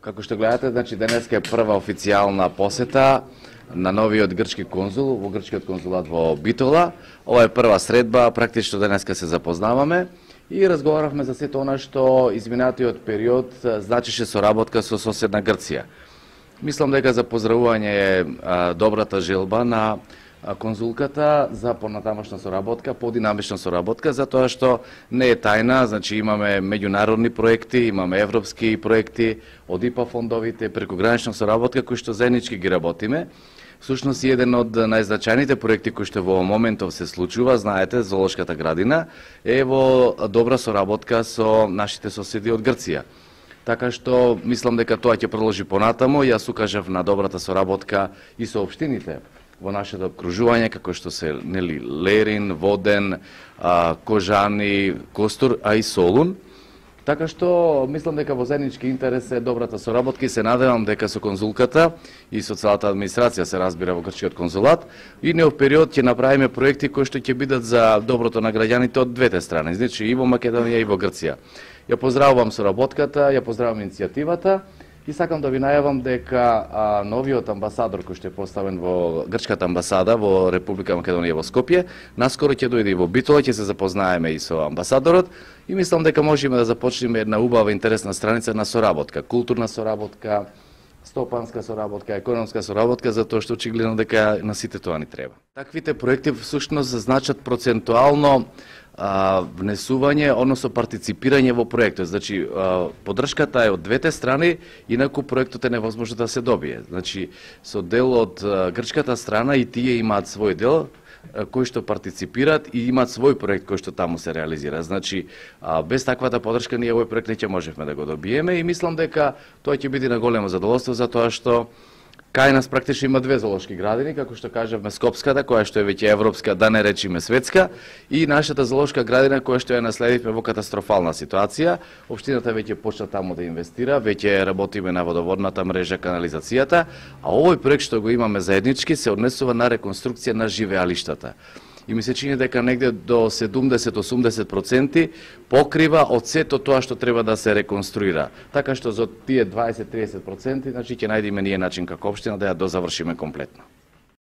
Како што гледате, значи денеска е прва официјална посета на новиот грчки конзул во грчкиот конзулат во Битола. Ова е прва средба, практично денеска се запознаваме и разговаравме за сето она што изминатиот период значише соработка со соседна Грција. Мислам дека за поздравување е добрата желба на конзулката за понатамошна соработка, подинамична соработка, затоа што не е тајна, значи имаме меѓународни проекти, имаме европски проекти од ИПА фондовите, прекогранична соработка кои што заеднички ги работиме. Всушност еден од најзначајните проекти кои што во моментов се случува, знаете, Зоолошката градина е во добра соработка со нашите соседи од Грција. Така што мислам дека тоа ќе продолжи понатаму. Јас укажав на добрата соработка и со општините во нашето обкружување, како што се Лерин, Воден, Кожани, Костур, а и Солун. Така што мислам дека во заеднички интерес е добрата соработка и се надевам дека со конзулката и со целата администрација се разбира во грчкиот конзулат и неов период ќе направиме проекти кои што ќе бидат за доброто на граѓаните од двете страни, значи и во Македонија и во Грција. Ја поздравувам соработката, ја поздравувам иницијативата и сакам да ви најавам дека новиот амбасадор кој што е поставен во грчката амбасада во Република Македонија во Скопје, наскоро ќе дојде и во Битола, ќе се запознаеме и со амбасадорот и мислам дека можеме да започнеме една убава интересна страница на соработка, културна соработка, стопанска соработка, економска соработка, затоа што очигледно дека на сите тоа ни треба. Таквите проекти всушност значат процентуално внесување, односно партиципирање во проектот. Значи, поддршката е од двете страни, инаку проектот е невозможно да се добие. Значи, со дел од грчката страна и тие имаат свој дел, кои што партиципираат и имаат свој проект кој што таму се реализира. Значи, без таквата поддршка ние овој проект не ќе можевме да го добиеме и мислам дека тоа ќе биде на големо задоволство затоа што кај нас практично има две зоолошки градини, како што кажавме Скопската, која што е веќе европска, да не речиме светска, и нашата зоолошка градина која што ја наследивме во катастрофална ситуација. Општината веќе почна таму да инвестира, веќе работиме на водоводната мрежа, канализацијата, а овој проект што го имаме заеднички се однесува на реконструкција на живеалиштата. И ми се чини дека негде до 70-80% покрива од сето тоа што треба да се реконструира. Така што за тие 20-30%, значи ќе најдеме ние начин како општина да ја дозавршиме комплетно.